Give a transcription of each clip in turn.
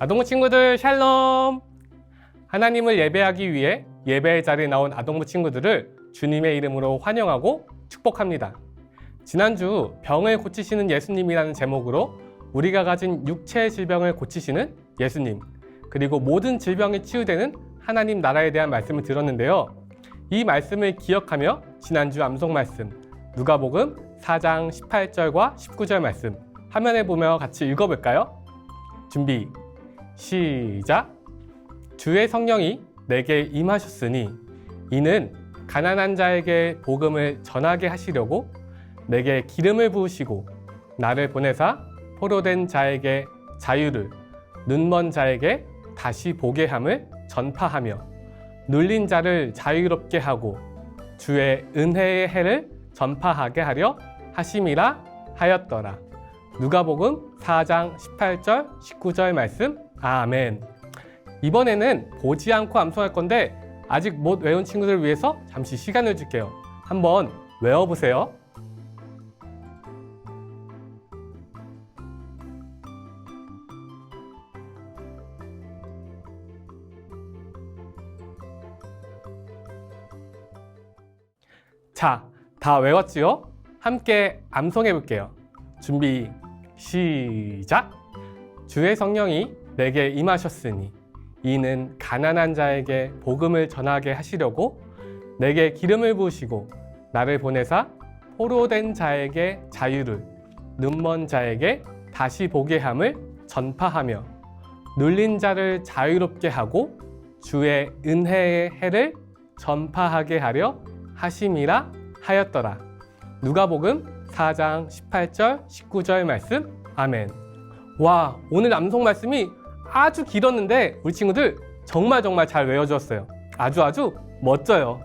아동부 친구들 샬롬! 하나님을 예배하기 위해 예배의 자리에 나온 아동부 친구들을 주님의 이름으로 환영하고 축복합니다. 지난주 병을 고치시는 예수님이라는 제목으로 우리가 가진 육체의 질병을 고치시는 예수님, 그리고 모든 질병이 치유되는 하나님 나라에 대한 말씀을 들었는데요. 이 말씀을 기억하며 지난주 암송 말씀 누가복음 4장 18절과 19절 말씀 화면에 보며 같이 읽어볼까요? 준비, 시작! 주의 성령이 내게 임하셨으니 이는 가난한 자에게 복음을 전하게 하시려고 내게 기름을 부으시고 나를 보내사 포로된 자에게 자유를, 눈먼 자에게 다시 보게 함을 전파하며 눌린 자를 자유롭게 하고 주의 은혜의 해를 전파하게 하려 하심이라 하였더라. 누가복음 4장 18절 19절 말씀 아멘. 이번에는 보지 않고 암송할 건데 아직 못 외운 친구들을 위해서 잠시 시간을 줄게요. 한번 외워보세요. 자, 다 외웠지요? 함께 암송해 볼게요. 준비, 시작! 주의 성령이 내게 임하셨으니 이는 가난한 자에게 복음을 전하게 하시려고 내게 기름을 부으시고 나를 보내사 포로된 자에게 자유를, 눈먼 자에게 다시 보게 함을 전파하며 눌린 자를 자유롭게 하고 주의 은혜의 해를 전파하게 하려 하심이라 하였더라. 누가복음 4장 18절 19절 말씀 아멘. 와, 오늘 암송 말씀이 아주 길었는데 우리 친구들 정말 잘 외워주었어요. 아주 멋져요.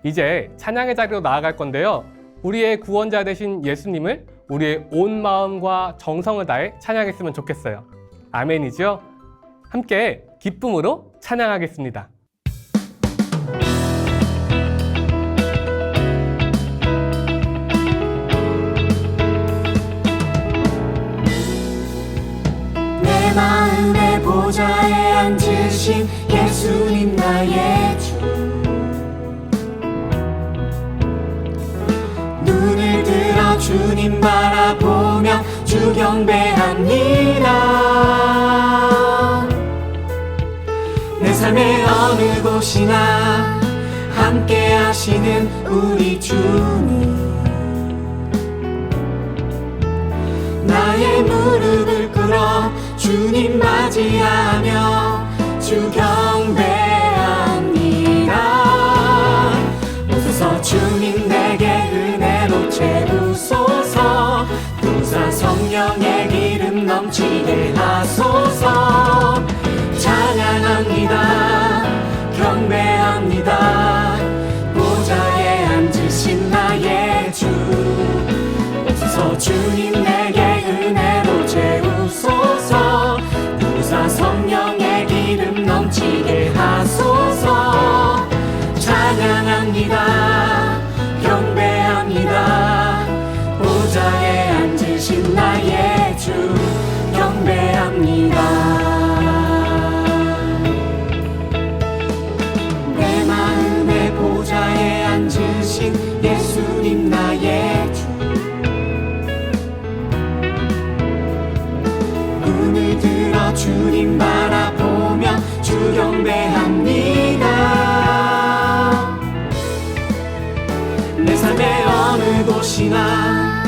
이제 찬양의 자리로 나아갈 건데요. 우리의 구원자 되신 예수님을 우리의 온 마음과 정성을 다해 찬양했으면 좋겠어요. 아멘이죠? 함께 기쁨으로 찬양하겠습니다. 내 마음의 보좌에 앉으신 예수님 나의 주, 눈을 들어 주님 바라보며 주 경배합니다. 내 삶의 어느 곳이나 함께 하시는 우리 주님, 나의 무릎을 꿇어 주님 맞이하며 주 경배합니다. 오소서 주님 내게 은혜로 채우소서, 부사 성령의 기름 넘치게 하소서. 찬양합니다, 경배합니다. 보좌에 앉으신 나의 주, 오소서 주님 내게 은혜로 채우소서, 부사 성령의 기름 넘치게 하소서. 찬양합니다, 경배합니다. 보좌에 앉으신 나의 주, 경배합니다. 내 마음의 보좌에 앉으신 예수님 나의 주, 눈을 들어 주님 바라보며 주 경배합니다. 내 삶의 어느 곳이나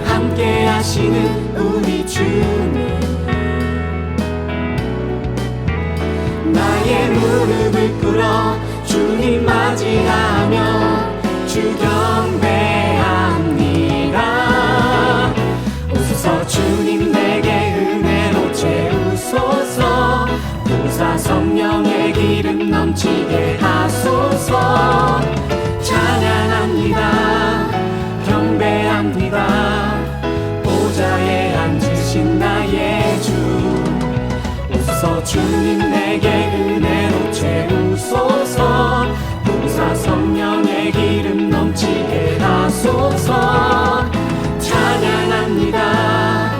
함께 하시는 우리 주님, 나의 무릎을 꿇어 주님 맞이하며 주 경배합니다. 오소서 주님 내게 은혜로 채우소서, 부사 성령의 기름 넘치게 하소서. 찬양합니다, 경배합니다. 보좌에 앉으신 나의 주, 오소서 주님 내게 은혜로 채우소서, 부사 성령의 기름 넘치게 하소서. 찬양합니다,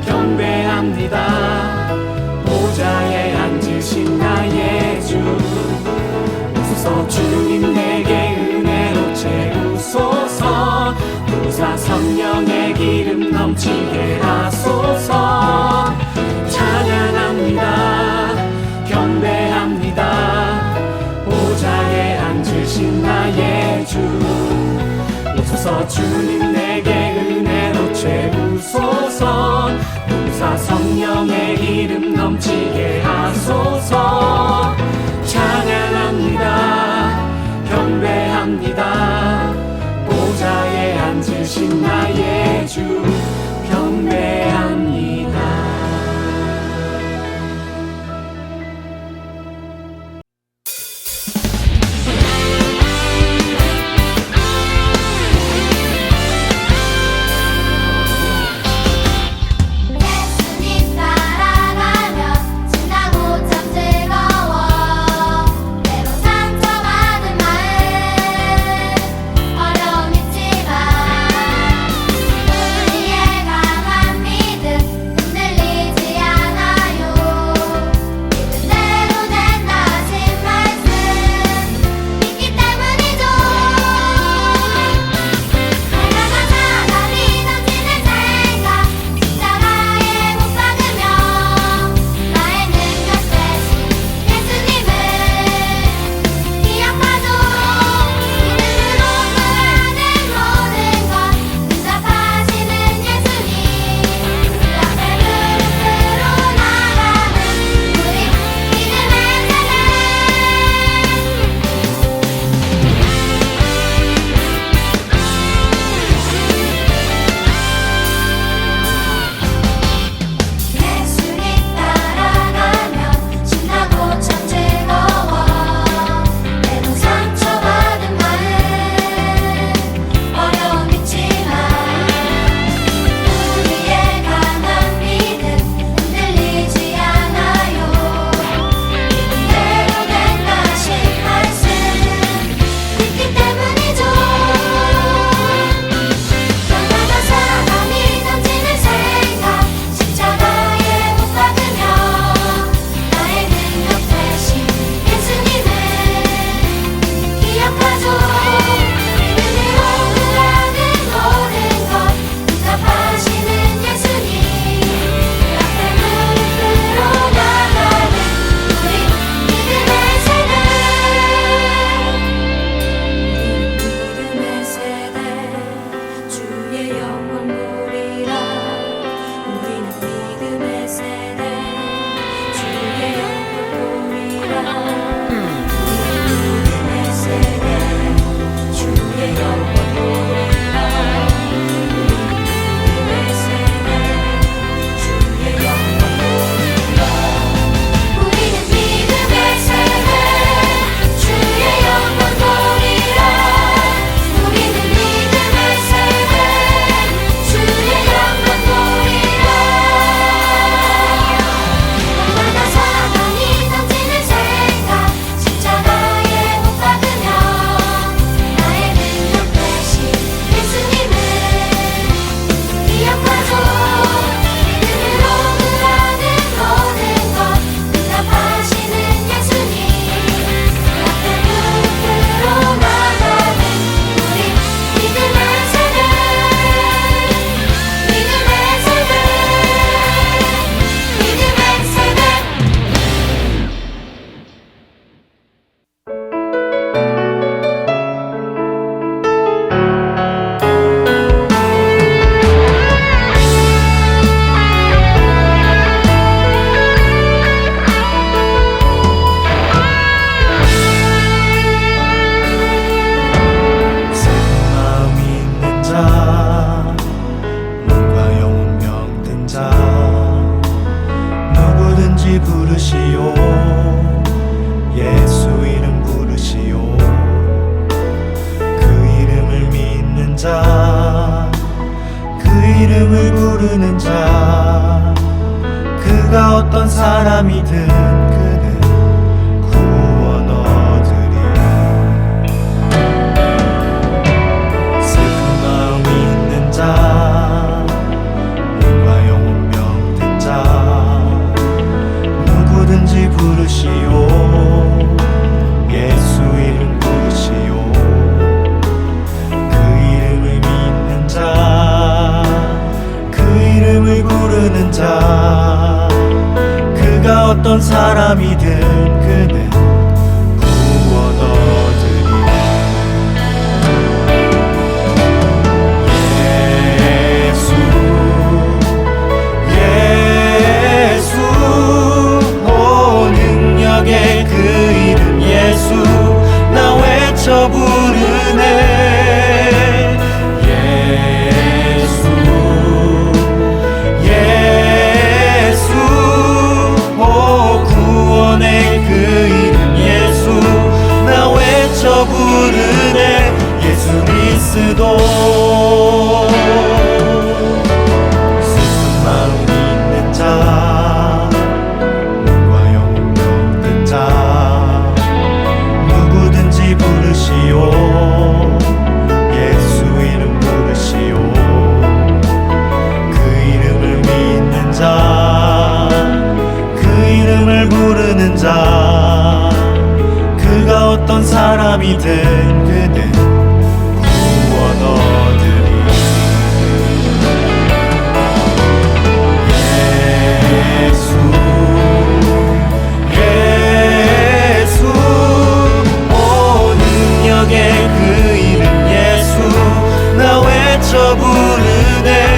경배합니다. 보좌에 오소서 주님 내게 은혜로 채우소서 보사 성령의 이름 넘치게 하소서 찬양합니다 경배합니다 보좌에 앉으신 나의 주 경배합니다. 예수님 따라가면 신나고 참 즐거워 때로 상처받은 마음 어려움 있지만 우리의 강한 믿음 흔들리지 않아요 믿은 대로 된다 하신 말씀 믿기 때문이죠 내가 사랑이 넘치는 생각 십자가에 못 박으며 나의 능력 대신 예수님을 기억하죠 이름으로 구하는 모든 것 응답하시는 예수님 그 앞에 무릎으로 나가는 우리 믿음의 예수님 따라가면 신나고 참 즐거워 때론 상처받은 마음 어려움 있지만 우리의 강한 믿음 흔들리지 않아요 믿은 대로 된다 하신 말씀 믿기 때문이죠 떠나가 사랑이 넘치는 생각 십자가에 못 박으며 나의 능력 대신 예수님을 기억하죠 믿음으로 구하는 모든 것 응답하시는 예수님 그 앞에 무릎으로 나가는 우리 믿음의 세대 믿음의 세대 주의 영광 보리라 우리는 믿음의 세대 주의 영광 보리라 우리는 믿음의 세대 주의 영광 보리라 우리는 믿음의 세대 주의 영광 보리라 우리는 믿음의 세대 주의 영광 보리라 우리는 믿음의 세대 주의 영광 보리라 날마다 사랑이 넘치는 생각 십자가에 못 박으며 나의 능력 대신 예수님을 기억하죠 믿음으로 구하는 모든 것 응답하시는 예수님 그 앞에 무릎으로 나가는 우리 믿음의 세대 믿음의 세대 믿음의 세대 마음 있는 자 몸과 영혼 병든 자 누구든지 부르시오 예수 이름 부르시오 그 이름을 믿는 자 그 이름을 부르는 자 그가 어떤 사람이든 그는 구원 얻으리 슬픈 마음 있는 자 몸과 영혼 병든 자 누구든지 부르시오 예수 이름 부르시오 그 이름을 믿는 자 그 이름을 부르는 자 그가 어떤 사람이든 그는 구원 얻으리 자 그가 어떤 사람이든 그는 구원 얻으리 예수 예수 오 능력의 그 이름 예수 나 외쳐 부르네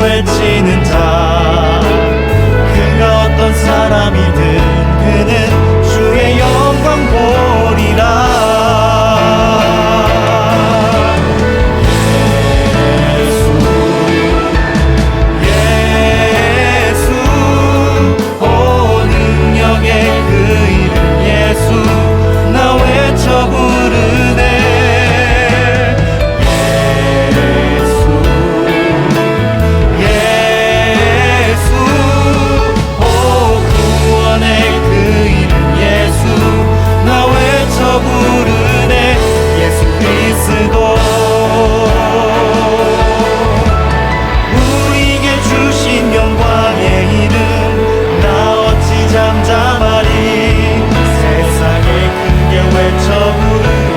외치는 자 그가 어떤 사람이든 그는 주의 영광 보리라 예수 예수 오 능력의 그 이름 예수 나 외쳐 부르네 부르네 예수 그리스도 우리에게 주신 영광의 이름 나 어찌 잠잠하리 세상에 크게 외쳐 부르리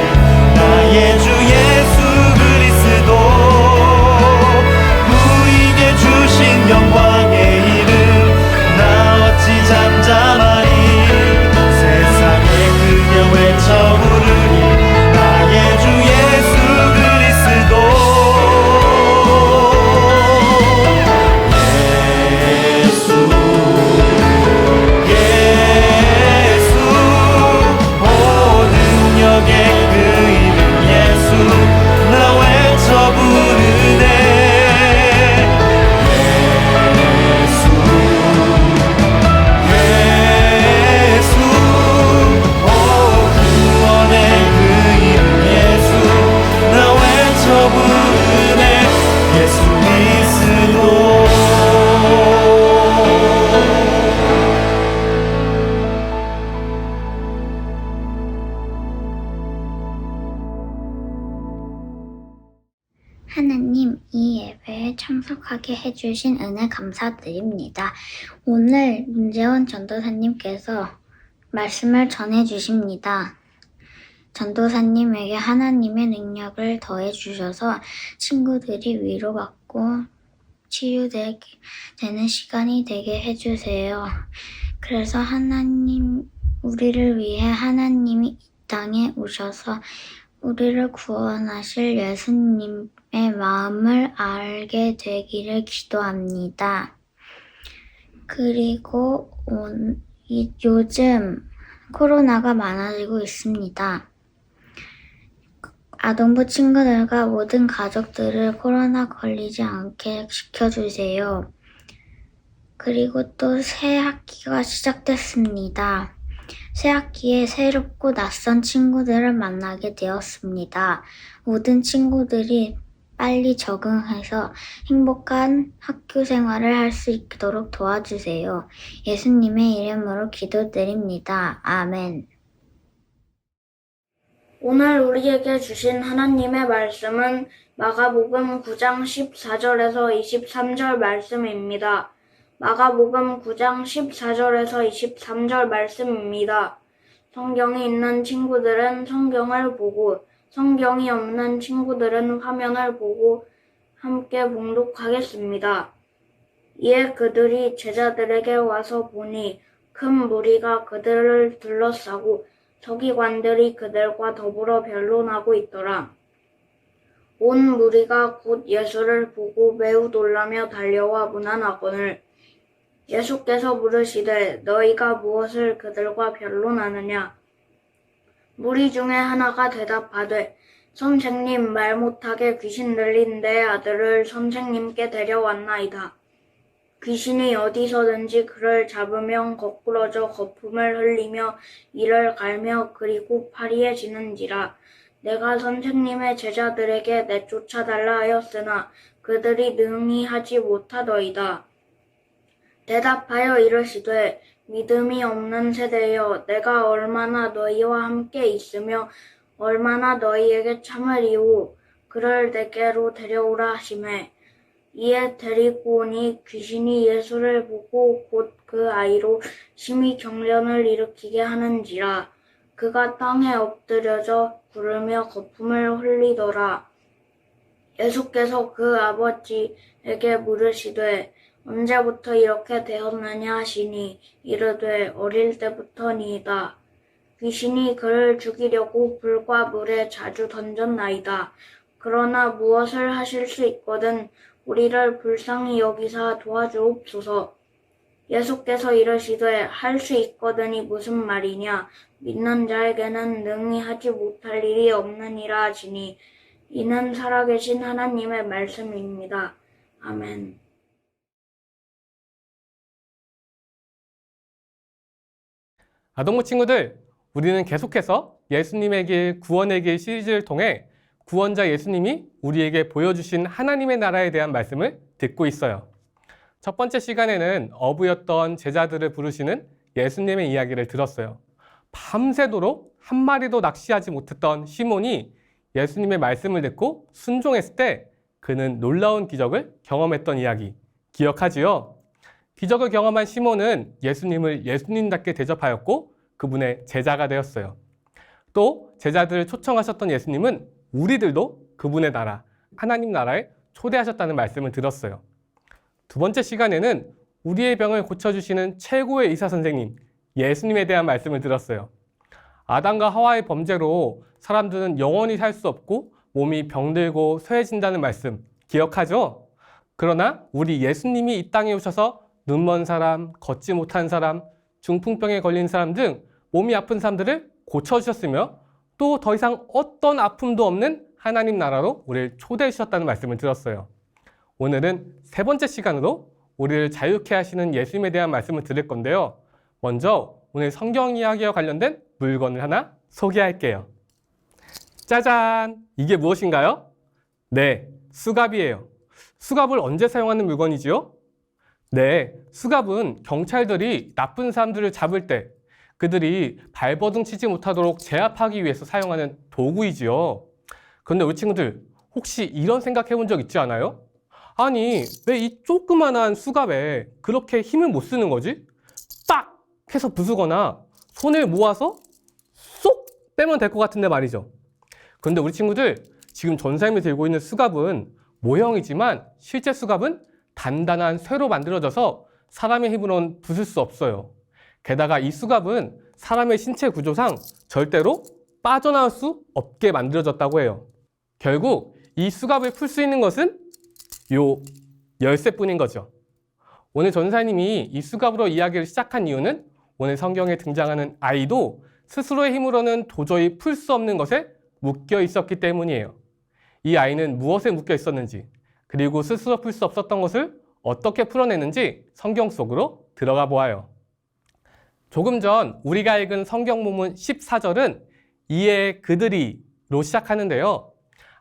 나의 주 예수 그리스도 우리에게 주신 영광의 이름 나 어찌 잠잠하리 세상에 크게 외쳐 부르리 나의 주 예수 그리스도 예수 예수 오 능력의 그 이름 예수 나 외쳐 부르네 예수 예수 부르네 예수 그리스도 하나님, 이 예배에 참석하게 해주신 은혜 감사드립니다. 오늘 문재원 전도사님께서 말씀을 전해주십니다. 전도사님에게 하나님의 능력을 더해주셔서 친구들이 위로받고 치유되는 시간이 되게 해주세요. 그래서 우리를 위해 하나님이 이 땅에 오셔서 우리를 구원하실 예수님의 마음을 알게 되기를 기도합니다. 그리고 요즘 코로나가 많아지고 있습니다. 아동부 친구들과 모든 가족들을 코로나 걸리지 않게 지켜주세요. 그리고 또 새 학기가 시작됐습니다. 새 학기에 새롭고 낯선 친구들을 만나게 되었습니다. 모든 친구들이 빨리 적응해서 행복한 학교 생활을 할 수 있도록 도와주세요. 예수님의 이름으로 기도드립니다. 아멘. 오늘 우리에게 주신 하나님의 말씀은 마가복음 9장 14절에서 23절 말씀입니다. 마가복음 9장 14절에서 23절 말씀입니다. 성경이 있는 친구들은 성경을 보고 성경이 없는 친구들은 화면을 보고 함께 봉독하겠습니다. 이에 그들이 제자들에게 와서 보니 큰 무리가 그들을 둘러싸고 서기관들이 그들과 더불어 변론하고 있더라. 온 무리가 곧 예수를 보고 매우 놀라며 달려와 문안하거늘 예수께서 물으시되 너희가 무엇을 그들과 변론하느냐? 무리 중에 하나가 대답하되 선생님, 말 못하게 귀신 들린 내 아들을 선생님께 데려왔나이다. 귀신이 어디서든지 그를 잡으면 거꾸러져 거품을 흘리며 이를 갈며 그리고 파리해지는지라. 내가 선생님의 제자들에게 내쫓아달라 하였으나 그들이 능히 하지 못하더이다. 대답하여 이르시되 믿음이 없는 세대여, 내가 얼마나 너희와 함께 있으며 얼마나 너희에게 참으리오. 그를 내게로 데려오라 하시매 이에 데리고 오니 귀신이 예수를 보고 곧 그 아이로 심히 경련을 일으키게 하는지라. 그가 땅에 엎드려져 구르며 거품을 흘리더라. 예수께서 그 아버지에게 물으시되 언제부터 이렇게 되었느냐 하시니 이르되 어릴 때부터니이다. 귀신이 그를 죽이려고 불과 물에 자주 던졌나이다. 그러나 무엇을 하실 수 있거든 우리를 불쌍히 여기사 도와주옵소서. 예수께서 이르시되 할 수 있거든이 무슨 말이냐. 믿는 자에게는 능히 하지 못할 일이 없느니라 하시니 이는 살아계신 하나님의 말씀입니다. 아멘. 아동부 친구들, 우리는 계속해서 예수님의 길, 구원의 길 시리즈를 통해 구원자 예수님이 우리에게 보여주신 하나님의 나라에 대한 말씀을 듣고 있어요. 첫 번째 시간에는 어부였던 제자들을 부르시는 예수님의 이야기를 들었어요. 밤새도록 한 마리도 낚시하지 못했던 시몬이 예수님의 말씀을 듣고 순종했을 때 그는 놀라운 기적을 경험했던 이야기 기억하지요? 기적을 경험한 시몬은 예수님을 예수님답게 대접하였고 그분의 제자가 되었어요. 또 제자들을 초청하셨던 예수님은 우리들도 그분의 나라, 하나님 나라에 초대하셨다는 말씀을 들었어요. 두 번째 시간에는 우리의 병을 고쳐주시는 최고의 의사 선생님, 예수님에 대한 말씀을 들었어요. 아담과 하와의 범죄로 사람들은 영원히 살 수 없고 몸이 병들고 쇠해진다는 말씀 기억하죠? 그러나 우리 예수님이 이 땅에 오셔서 눈먼 사람, 걷지 못한 사람, 중풍병에 걸린 사람 등 몸이 아픈 사람들을 고쳐주셨으며 또 더 이상 어떤 아픔도 없는 하나님 나라로 우리를 초대해 주셨다는 말씀을 들었어요. 오늘은 세 번째 시간으로 우리를 자유케 하시는 예수님에 대한 말씀을 들을 건데요. 먼저 오늘 성경 이야기와 관련된 물건을 하나 소개할게요. 짜잔! 이게 무엇인가요? 네, 수갑이에요. 수갑을 언제 사용하는 물건이지요? 네, 수갑은 경찰들이 나쁜 사람들을 잡을 때 그들이 발버둥 치지 못하도록 제압하기 위해서 사용하는 도구이지요. 그런데 우리 친구들 혹시 이런 생각 해본 적 있지 않아요? 아니, 왜 이 조그만한 수갑에 그렇게 힘을 못 쓰는 거지? 빡! 해서 부수거나 손을 모아서 쏙! 빼면 될 것 같은데 말이죠. 그런데 우리 친구들 지금 전사님이 들고 있는 수갑은 모형이지만 실제 수갑은 단단한 쇠로 만들어져서 사람의 힘으로는 부술 수 없어요. 게다가 이 수갑은 사람의 신체 구조상 절대로 빠져나올 수 없게 만들어졌다고 해요. 결국 이 수갑을 풀 수 있는 것은 요 열쇠뿐인 거죠. 오늘 전사님이 이 수갑으로 이야기를 시작한 이유는 오늘 성경에 등장하는 아이도 스스로의 힘으로는 도저히 풀 수 없는 것에 묶여 있었기 때문이에요. 이 아이는 무엇에 묶여 있었는지 그리고 스스로 풀 수 없었던 것을 어떻게 풀어내는지 성경 속으로 들어가 보아요. 조금 전 우리가 읽은 성경 본문 14절은 이에 그들이로 시작하는데요.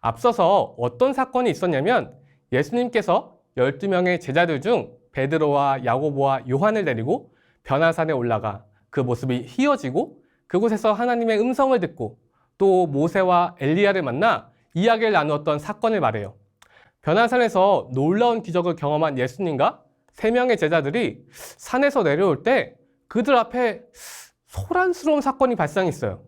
앞서서 어떤 사건이 있었냐면 예수님께서 12명의 제자들 중 베드로와 야고보와 요한을 데리고 변화산에 올라가 그 모습이 희어지고 그곳에서 하나님의 음성을 듣고 또 모세와 엘리야를 만나 이야기를 나누었던 사건을 말해요. 변화산에서 놀라운 기적을 경험한 예수님과 3명의 제자들이 산에서 내려올 때 그들 앞에 소란스러운 사건이 발생했어요.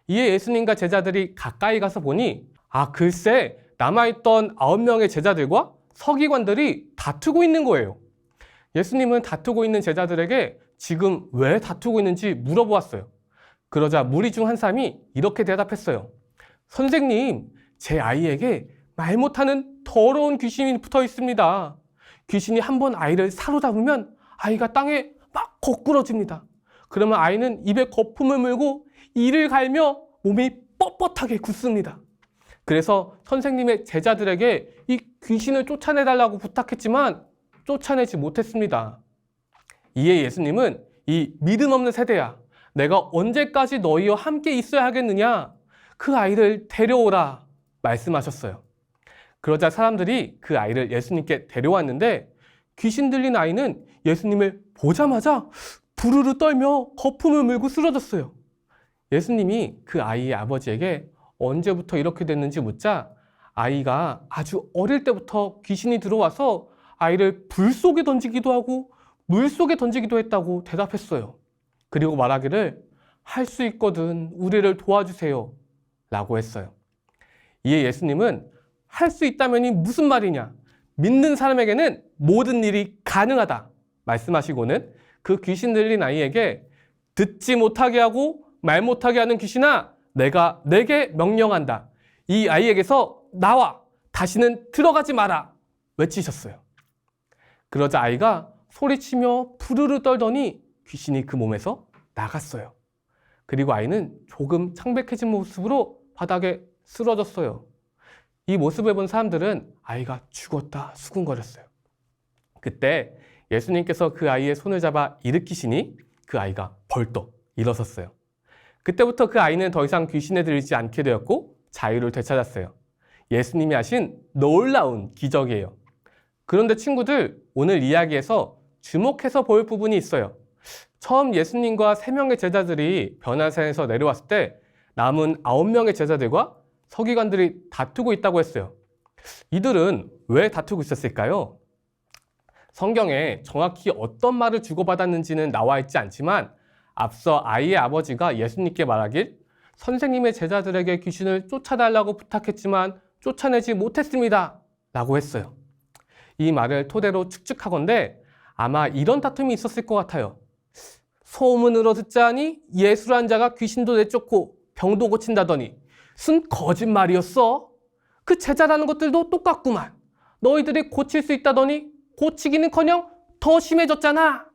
이에 예수님과 제자들이 가까이 가서 보니 글쎄 남아있던 9명의 제자들과 서기관들이 다투고 있는 거예요. 예수님은 다투고 있는 제자들에게 지금 왜 다투고 있는지 물어보았어요. 그러자 무리 중 한 사람이 이렇게 대답했어요. 선생님, 제 아이에게 말 못하는 더러운 귀신이 붙어 있습니다. 귀신이 한번 아이를 사로잡으면 아이가 땅에 막 거꾸러집니다. 그러면 아이는 입에 거품을 물고 이를 갈며 몸이 뻣뻣하게 굳습니다. 그래서 선생님의 제자들에게 이 귀신을 쫓아내달라고 부탁했지만 쫓아내지 못했습니다. 이에 예수님은 이 믿음 없는 세대야, 내가 언제까지 너희와 함께 있어야 하겠느냐? 그 아이를 데려오라 말씀하셨어요. 그러자 사람들이 그 아이를 예수님께 데려왔는데 귀신 들린 아이는 예수님을 보자마자 부르르 떨며 거품을 물고 쓰러졌어요. 예수님이 그 아이의 아버지에게 언제부터 이렇게 됐는지 묻자 아이가 아주 어릴 때부터 귀신이 들어와서 아이를 불 속에 던지기도 하고 물 속에 던지기도 했다고 대답했어요. 그리고 말하기를 할 수 있거든 우리를 도와주세요 라고 했어요. 이에 예수님은 할 수 있다면이 무슨 말이냐? 믿는 사람에게는 모든 일이 가능하다 말씀하시고는 그 귀신 들린 아이에게 듣지 못하게 하고 말 못하게 하는 귀신아, 내가 내게 명령한다. 이 아이에게서 나와! 다시는 들어가지 마라! 외치셨어요. 그러자 아이가 소리치며 부르르 떨더니 귀신이 그 몸에서 나갔어요. 그리고 아이는 조금 창백해진 모습으로 바닥에 쓰러졌어요. 이 모습을 본 사람들은 아이가 죽었다 수군거렸어요. 그때 예수님께서 그 아이의 손을 잡아 일으키시니 그 아이가 벌떡 일어섰어요. 그때부터 그 아이는 더 이상 귀신에 들리지 않게 되었고 자유를 되찾았어요. 예수님이 하신 놀라운 기적이에요. 그런데 친구들, 오늘 이야기에서 주목해서 볼 부분이 있어요. 처음 예수님과 3명의 제자들이 변화산에서 내려왔을 때 남은 9명의 제자들과 서기관들이 다투고 있다고 했어요. 이들은 왜 다투고 있었을까요? 성경에 정확히 어떤 말을 주고받았는지는 나와 있지 않지만 앞서 아이의 아버지가 예수님께 말하길 선생님의 제자들에게 귀신을 쫓아달라고 부탁했지만 쫓아내지 못했습니다 라고 했어요. 이 말을 토대로 추측하건대 아마 이런 다툼이 있었을 것 같아요. 소문으로 듣자니 예수란 자가 귀신도 내쫓고 병도 고친다더니 순 거짓말이었어. 그 제자라는 것들도 똑같구만. 너희들이 고칠 수 있다더니 고치기는커녕 더 심해졌잖아.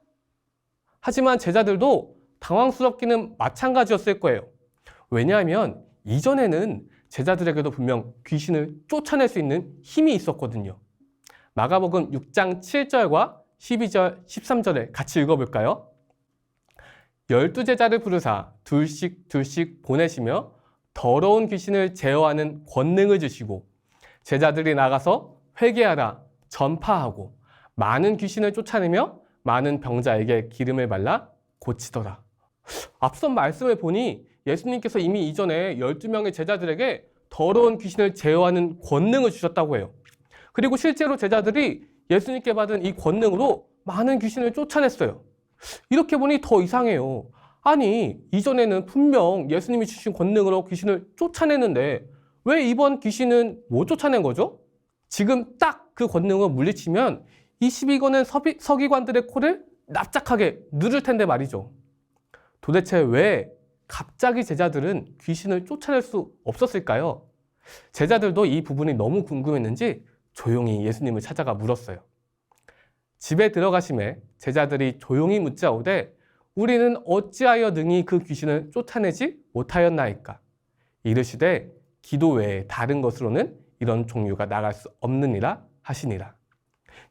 하지만 제자들도 당황스럽기는 마찬가지였을 거예요. 왜냐하면 이전에는 제자들에게도 분명 귀신을 쫓아낼 수 있는 힘이 있었거든요. 마가복음 6장 7절과 12절, 13절을 같이 읽어볼까요? 12제자를 부르사 둘씩 둘씩 보내시며 더러운 귀신을 제어하는 권능을 주시고 제자들이 나가서 회개하라 전파하고 많은 귀신을 쫓아내며 많은 병자에게 기름을 발라 고치더라. 앞선 말씀을 보니 예수님께서 이미 이전에 12명의 제자들에게 더러운 귀신을 제어하는 권능을 주셨다고 해요. 그리고 실제로 제자들이 예수님께 받은 이 권능으로 많은 귀신을 쫓아냈어요. 이렇게 보니 더 이상해요. 아니, 이전에는 분명 예수님이 주신 권능으로 귀신을 쫓아냈는데 왜 이번 귀신은 못 쫓아낸 거죠? 지금 딱 그 권능을 물리치면 이 12권은 서기관들의 코를 납작하게 누를 텐데 말이죠. 도대체 왜 갑자기 제자들은 귀신을 쫓아낼 수 없었을까요? 제자들도 이 부분이 너무 궁금했는지 조용히 예수님을 찾아가 물었어요. 집에 들어가심에 제자들이 조용히 묻자오되 우리는 어찌하여 능히 그 귀신을 쫓아내지 못하였나이까? 이르시되 기도 외에 다른 것으로는 이런 종류가 나갈 수 없느니라 하시니라.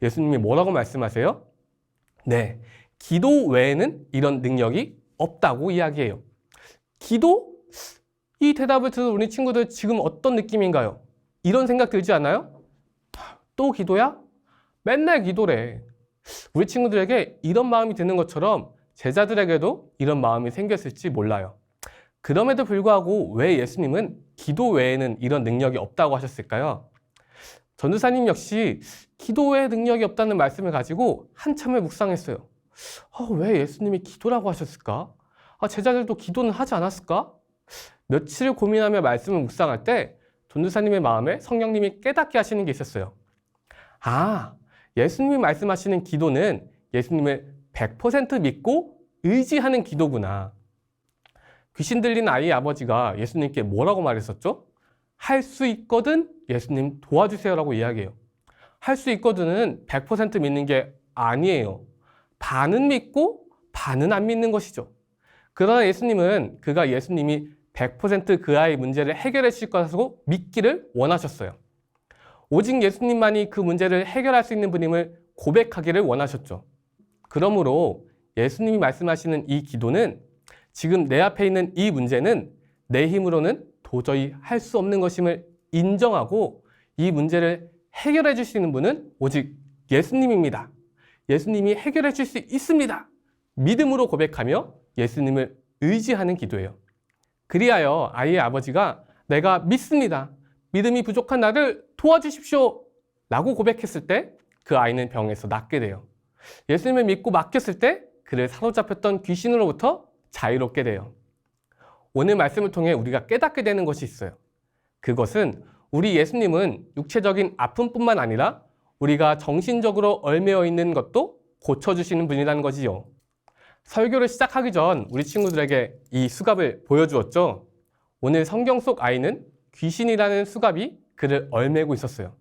예수님이 뭐라고 말씀하세요? 네, 기도 외에는 이런 능력이 없다고 이야기해요. 기도? 이 대답을 들은 우리 친구들 지금 어떤 느낌인가요? 이런 생각 들지 않아요? 또 기도야? 맨날 기도래. 우리 친구들에게 이런 마음이 드는 것처럼 제자들에게도 이런 마음이 생겼을지 몰라요. 그럼에도 불구하고 왜 예수님은 기도 외에는 이런 능력이 없다고 하셨을까요? 전도사님 역시 기도 외에 능력이 없다는 말씀을 가지고 한참을 묵상했어요. 왜 예수님이 기도라고 하셨을까? 제자들도 기도는 하지 않았을까? 며칠 고민하며 말씀을 묵상할 때 전도사님의 마음에 성령님이 깨닫게 하시는 게 있었어요. 예수님이 말씀하시는 기도는 예수님을 100% 믿고 의지하는 기도구나. 귀신 들린 아이의 아버지가 예수님께 뭐라고 말했었죠? 할 수 있거든 예수님 도와주세요라고 이야기해요. 할 수 있거든은 100% 믿는 게 아니에요. 반은 믿고 반은 안 믿는 것이죠. 그러나 예수님은 그가 예수님이 100%그 아이의 문제를 해결해 주실 것이라고 믿기를 원하셨어요. 오직 예수님만이 그 문제를 해결할 수 있는 분임을 고백하기를 원하셨죠. 그러므로 예수님이 말씀하시는 이 기도는 지금 내 앞에 있는 이 문제는 내 힘으로는 도저히 할 수 없는 것임을 인정하고 이 문제를 해결해 줄 수 있는 분은 오직 예수님입니다. 예수님이 해결해 줄 수 있습니다. 믿음으로 고백하며 예수님을 의지하는 기도예요. 그리하여 아이의 아버지가 내가 믿습니다. 믿음이 부족한 나를 도와주십시오. 라고 고백했을 때 그 아이는 병에서 낫게 돼요. 예수님을 믿고 맡겼을 때 그를 사로잡혔던 귀신으로부터 자유롭게 돼요. 오늘 말씀을 통해 우리가 깨닫게 되는 것이 있어요. 그것은 우리 예수님은 육체적인 아픔뿐만 아니라 우리가 정신적으로 얽매여 있는 것도 고쳐주시는 분이라는 것이요. 설교를 시작하기 전 우리 친구들에게 이 수갑을 보여주었죠. 오늘 성경 속 아이는 귀신이라는 수갑이 그를 얽매고 있었어요.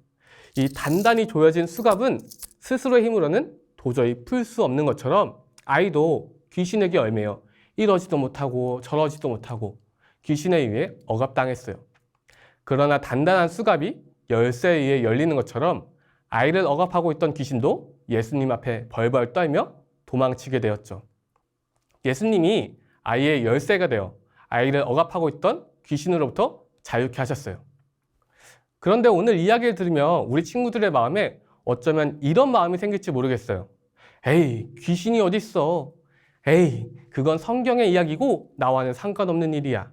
이 단단히 조여진 수갑은 스스로의 힘으로는 도저히 풀 수 없는 것처럼 아이도 귀신에게 얽매여 이러지도 못하고 저러지도 못하고 귀신에 의해 억압당했어요. 그러나 단단한 수갑이 열쇠에 의해 열리는 것처럼 아이를 억압하고 있던 귀신도 예수님 앞에 벌벌 떨며 도망치게 되었죠. 예수님이 아이의 열쇠가 되어 아이를 억압하고 있던 귀신으로부터 자유케 하셨어요. 그런데 오늘 이야기를 들으며 우리 친구들의 마음에 어쩌면 이런 마음이 생길지 모르겠어요. 에이, 귀신이 어딨어. 에이, 그건 성경의 이야기고 나와는 상관없는 일이야.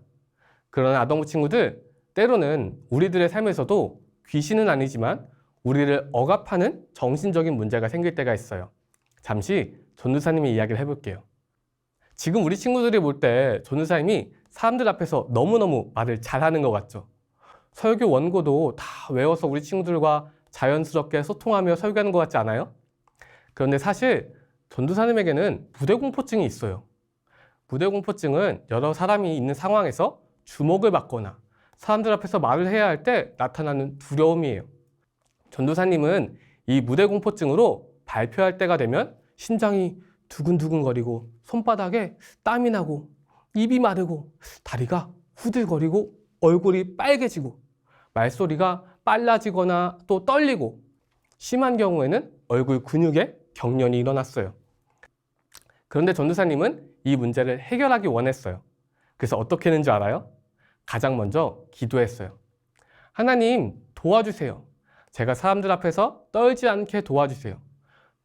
그러나 아동부 친구들, 때로는 우리들의 삶에서도 귀신은 아니지만 우리를 억압하는 정신적인 문제가 생길 때가 있어요. 잠시 전도사님의 이야기를 해볼게요. 지금 우리 친구들이 볼 때 전도사님이 사람들 앞에서 너무너무 말을 잘하는 것 같죠. 설교 원고도 다 외워서 우리 친구들과 자연스럽게 소통하며 설교하는 것 같지 않아요? 그런데 사실 전도사님에게는 무대공포증이 있어요. 무대공포증은 여러 사람이 있는 상황에서 주목을 받거나 사람들 앞에서 말을 해야 할 때 나타나는 두려움이에요. 전도사님은 이 무대공포증으로 발표할 때가 되면 심장이 두근두근거리고 손바닥에 땀이 나고 입이 마르고 다리가 후들거리고 얼굴이 빨개지고 말소리가 빨라지거나 또 떨리고 심한 경우에는 얼굴 근육에 경련이 일어났어요. 그런데 전도사님은 이 문제를 해결하기 원했어요. 그래서 어떻게 했는지 알아요? 가장 먼저 기도했어요. 하나님 도와주세요. 제가 사람들 앞에서 떨지 않게 도와주세요.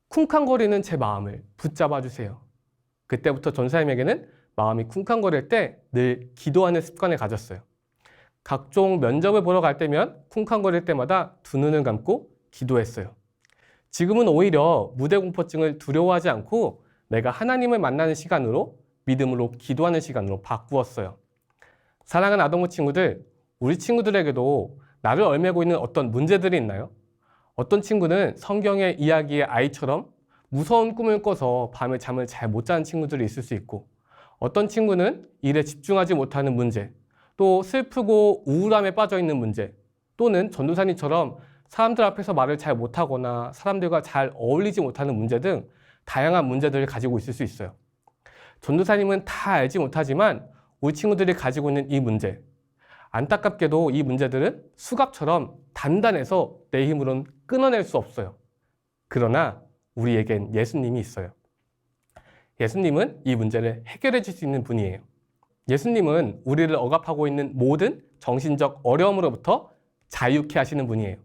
쿵쾅거리는 제 마음을 붙잡아 주세요. 그때부터 전도사님에게는 마음이 쿵쾅거릴 때 늘 기도하는 습관을 가졌어요. 각종 면접을 보러 갈 때면 쿵쾅거릴 때마다 두 눈을 감고 기도했어요. 지금은 오히려 무대공포증을 두려워하지 않고 내가 하나님을 만나는 시간으로 믿음으로 기도하는 시간으로 바꾸었어요. 사랑하는 아동부 친구들, 우리 친구들에게도 나를 얽매고 있는 어떤 문제들이 있나요? 어떤 친구는 성경의 이야기의 아이처럼 무서운 꿈을 꿔서 밤에 잠을 잘 못 자는 친구들이 있을 수 있고 어떤 친구는 일에 집중하지 못하는 문제, 또 슬프고 우울함에 빠져 있는 문제, 또는 전도사님처럼 사람들 앞에서 말을 잘 못하거나 사람들과 잘 어울리지 못하는 문제 등 다양한 문제들을 가지고 있을 수 있어요. 전도사님은 다 알지 못하지만 우리 친구들이 가지고 있는 이 문제, 안타깝게도 이 문제들은 수갑처럼 단단해서 내 힘으로는 끊어낼 수 없어요. 그러나 우리에겐 예수님이 있어요. 예수님은 이 문제를 해결해 줄 수 있는 분이에요. 예수님은 우리를 억압하고 있는 모든 정신적 어려움으로부터 자유케 하시는 분이에요.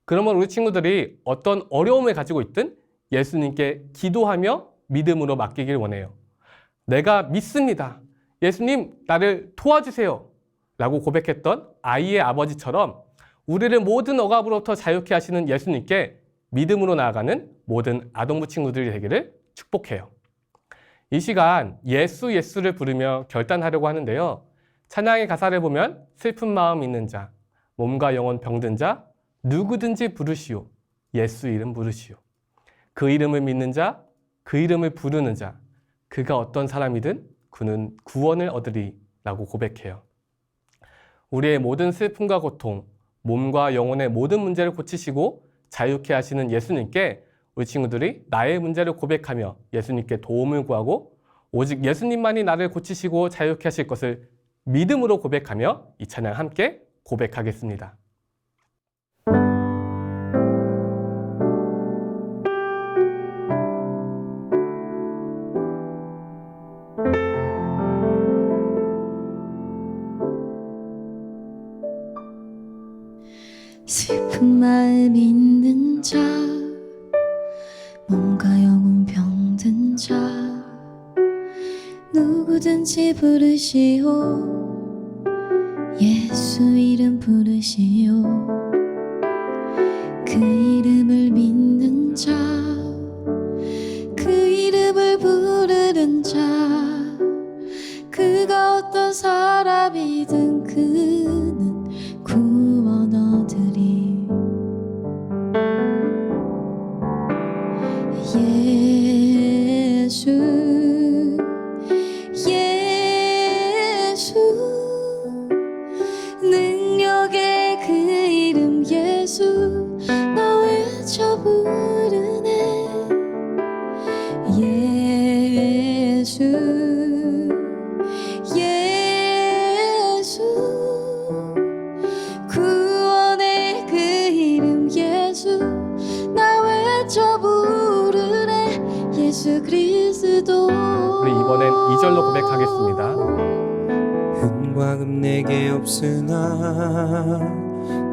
그러면 우리 친구들이 어떤 어려움을 가지고 있든 예수님께 기도하며 믿음으로 맡기길 원해요. 내가 믿습니다. 예수님, 나를 도와주세요. 라고 고백했던 아이의 아버지처럼 우리를 모든 억압으로부터 자유케 하시는 예수님께 믿음으로 나아가는 모든 아동부 친구들이 되기를 축복해요. 이 시간 예수를 부르며 결단하려고 하는데요. 찬양의 가사를 보면 슬픈 마음 있는 자, 몸과 영혼 병든 자, 누구든지 부르시오. 예수 이름 부르시오. 그 이름을 믿는 자, 그 이름을 부르는 자, 그가 어떤 사람이든 그는 구원을 얻으리 라고 고백해요. 우리의 모든 슬픔과 고통, 몸과 영혼의 모든 문제를 고치시고 자유케 하시는 예수님께 우리 친구들이 나의 문제를 고백하며 예수님께 도움을 구하고 오직 예수님만이 나를 고치시고 자유케 하실 것을 믿음으로 고백하며 이 찬양 함께 고백하겠습니다. 슬픈 마음 있는 자, 몸과 영혼 병든 자, 누구든지 부르시오. 예수 이름 부르시오. 그 이름을 믿는 자, 그 이름을 부르는 자, 그가 어떤 사람이든 그는 구원 얻으리. 예수 예수 능력의 그 이름 예수 나 외쳐 부르네. 예수 예수 구원의 그 이름 예수 나 외쳐 부르네. 예수 그리스도. 우리 이번엔 2절로 고백하겠습니다. 은과 금 내게 없으나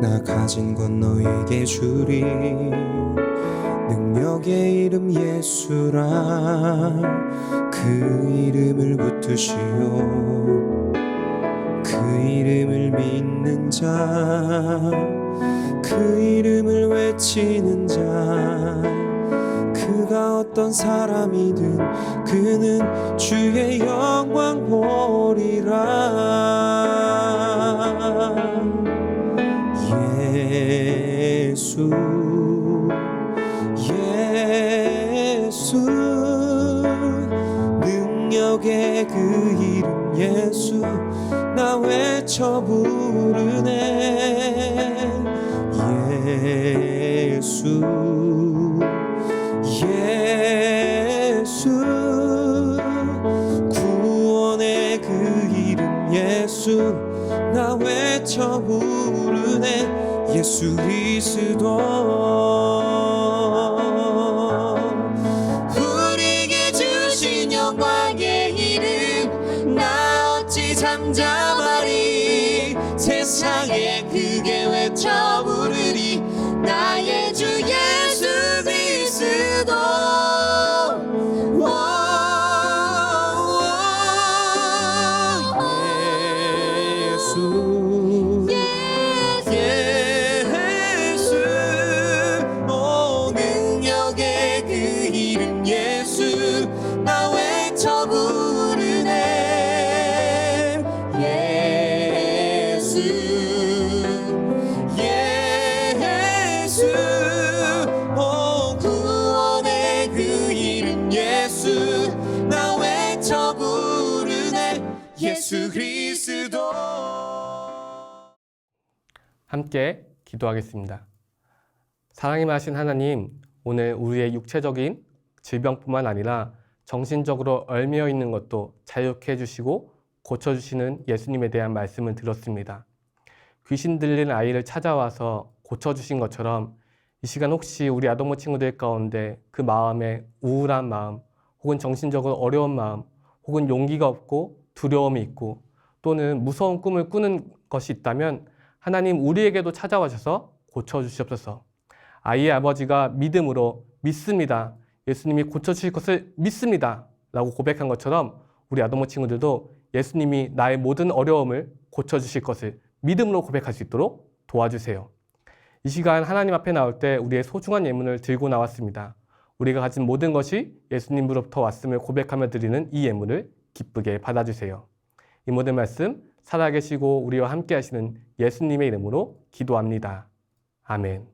나 가진 건 너에게 주리. 능력의 이름 예수라 그 이름을 붙드시오. 그 이름을 믿는 자, 그 이름을 외치는 자, 그가 어떤 사람이든 그는 주의 영광 보리라. 예수 예수 능력의 그 이름 예수 나 외쳐 부르네. 예수 예수 구원의 그 이름 예수 나 외쳐 부르네. 예수 그리스도 우리에게 주신 영광의 이름 나 어찌 잠잠하리. 세상에 크게 외쳐 부르리. 나의 주 예수 그리스도. 예수 오 능력의 그 이름 예수 나 외쳐 부르네. 예수 예수 오 구원의 그 이름 예수 나 외쳐 부르네. 예수 그리스도. 함께 기도하겠습니다. 사랑이 많으신 하나님, 오늘 우리의 육체적인 질병뿐만 아니라 정신적으로 얽매여 있는 것도 자유케 해주시고 고쳐주시는 예수님에 대한 말씀을 들었습니다. 귀신 들린 아이를 찾아와서 고쳐주신 것처럼 이 시간 혹시 우리 아동부 친구들 가운데 그 마음에 우울한 마음, 혹은 정신적으로 어려운 마음, 혹은 용기가 없고 두려움이 있고 또는 무서운 꿈을 꾸는 것이 있다면 하나님 우리에게도 찾아와셔서 고쳐주시옵소서. 아이의 아버지가 믿음으로 믿습니다. 예수님이 고쳐주실 것을 믿습니다. 라고 고백한 것처럼 우리 아동부 친구들도 예수님이 나의 모든 어려움을 고쳐주실 것을 믿음으로 고백할 수 있도록 도와주세요. 이 시간 하나님 앞에 나올 때 우리의 소중한 예물을 들고 나왔습니다. 우리가 가진 모든 것이 예수님으로부터 왔음을 고백하며 드리는 이 예물을 기쁘게 받아주세요. 이 모든 말씀 살아계시고 우리와 함께 하시는 예수님의 이름으로 기도합니다. 아멘.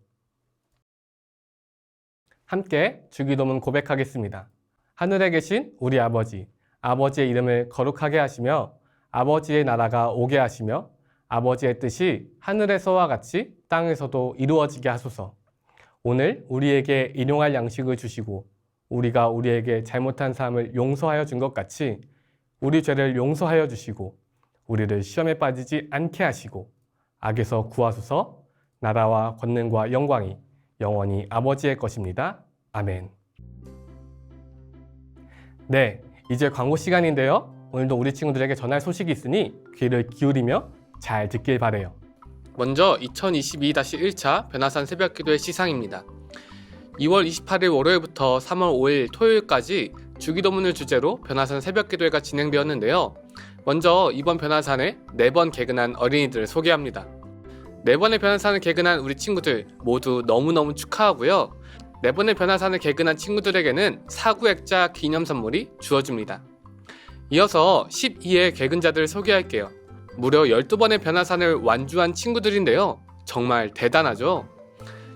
함께 주기도문 고백하겠습니다. 하늘에 계신 우리 아버지, 아버지의 이름을 거룩하게 하시며 아버지의 나라가 오게 하시며 아버지의 뜻이 하늘에서와 같이 땅에서도 이루어지게 하소서. 오늘 우리에게 일용할 양식을 주시고 우리가 우리에게 잘못한 사함을 용서하여 준 것 같이 우리 죄를 용서하여 주시고 우리를 시험에 빠지지 않게 하시고 악에서 구하소서. 나라와 권능과 영광이 영원히 아버지의 것입니다. 아멘. 네, 이제 광고 시간인데요. 오늘도 우리 친구들에게 전할 소식이 있으니 귀를 기울이며 잘 듣길 바래요. 먼저 2022-1차 변화산 새벽기도의 시상입니다. 2월 28일 월요일부터 3월 5일 토요일까지 주기도문을 주제로 변화산 새벽기도회가 진행되었는데요. 먼저 이번 변화산에 4번 개근한 어린이들을 소개합니다. 4번의 변화산을 개근한 우리 친구들 모두 너무너무 축하하고요. 4번의 변화산을 개근한 친구들에게는 사구액자 기념 선물이 주어집니다. 이어서 12의 개근자들을 소개할게요. 무려 12번의 변화산을 완주한 친구들인데요. 정말 대단하죠?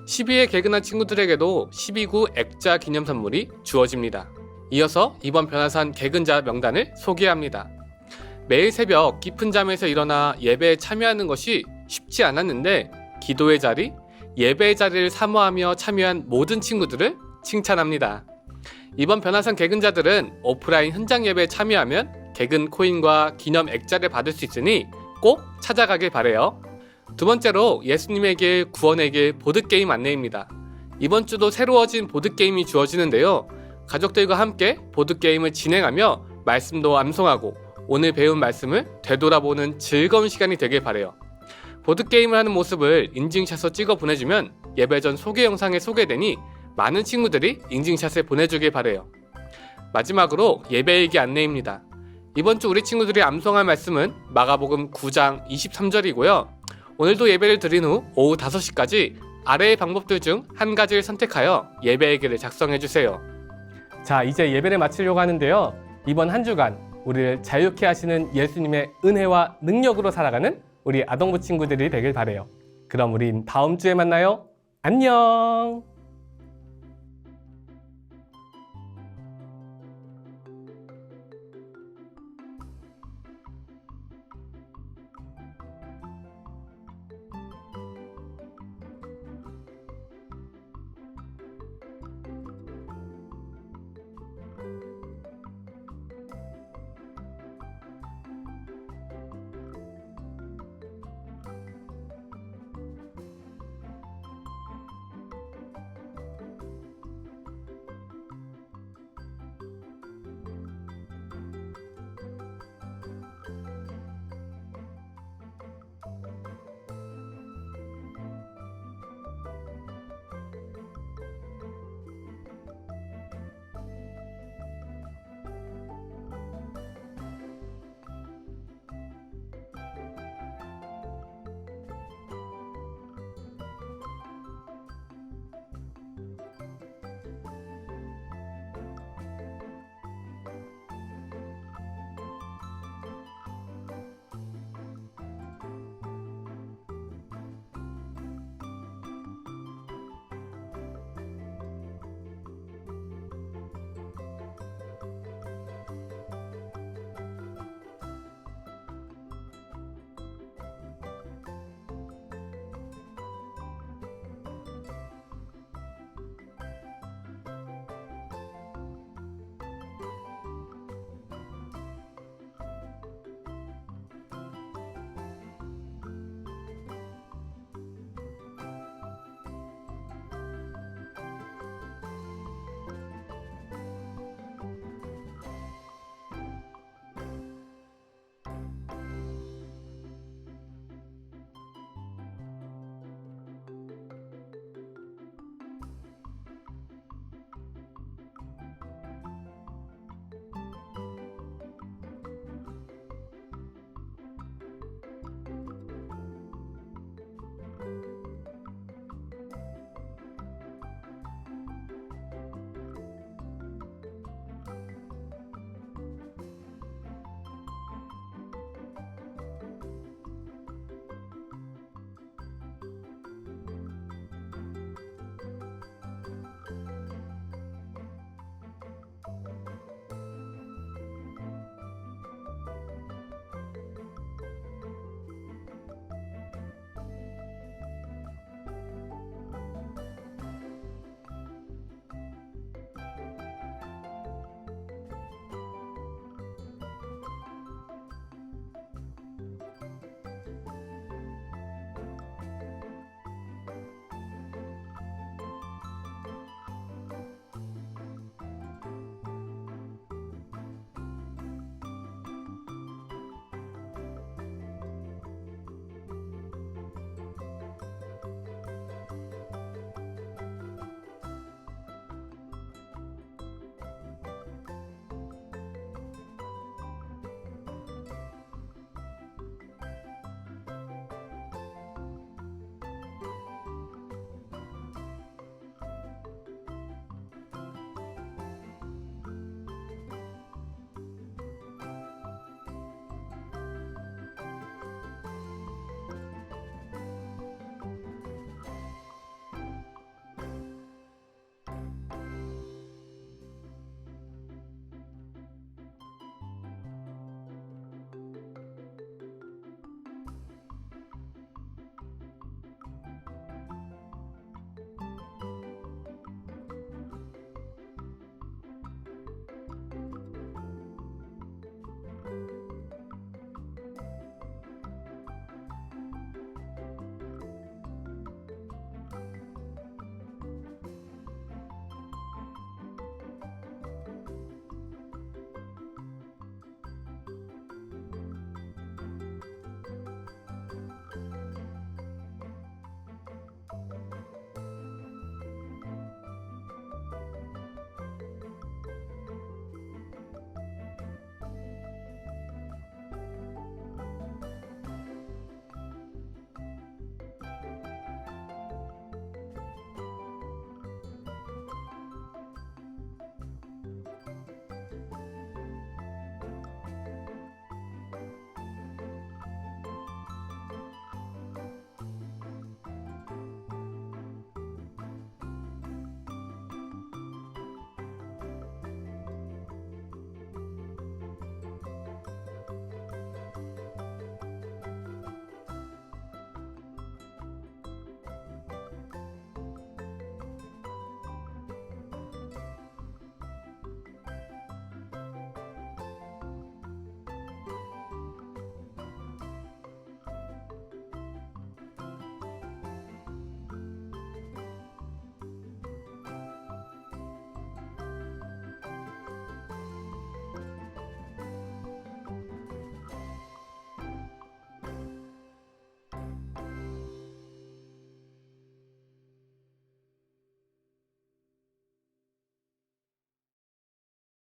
12의 개근한 친구들에게도 12구 액자 기념 선물이 주어집니다. 이어서 이번 변화산 개근자 명단을 소개합니다. 매일 새벽 깊은 잠에서 일어나 예배에 참여하는 것이 쉽지 않았는데 기도의 자리, 예배의 자리를 사모하며 참여한 모든 친구들을 칭찬합니다. 이번 변화산 개근자들은 오프라인 현장 예배에 참여하면 개근 코인과 기념 액자를 받을 수 있으니 꼭 찾아가길 바래요. 두 번째로 예수님의 길, 구원의 길 보드게임 안내입니다. 이번 주도 새로워진 보드게임이 주어지는데요. 가족들과 함께 보드게임을 진행하며 말씀도 암송하고 오늘 배운 말씀을 되돌아보는 즐거운 시간이 되길 바래요. 보드게임을 하는 모습을 인증샷으로 찍어 보내주면 예배 전 소개 영상에 소개되니 많은 친구들이 인증샷을 보내주길 바래요. 마지막으로 예배일기 안내입니다. 이번 주 우리 친구들이 암송할 말씀은 마가복음 9장 23절이고요. 오늘도 예배를 드린 후 오후 5시까지 아래의 방법들 중 한 가지를 선택하여 예배일기를 작성해주세요. 자, 이제 예배를 마치려고 하는데요. 이번 한 주간 우리를 자유케 하시는 예수님의 은혜와 능력으로 살아가는 우리 아동부 친구들이 되길 바래요. 그럼 우린 다음 주에 만나요. 안녕!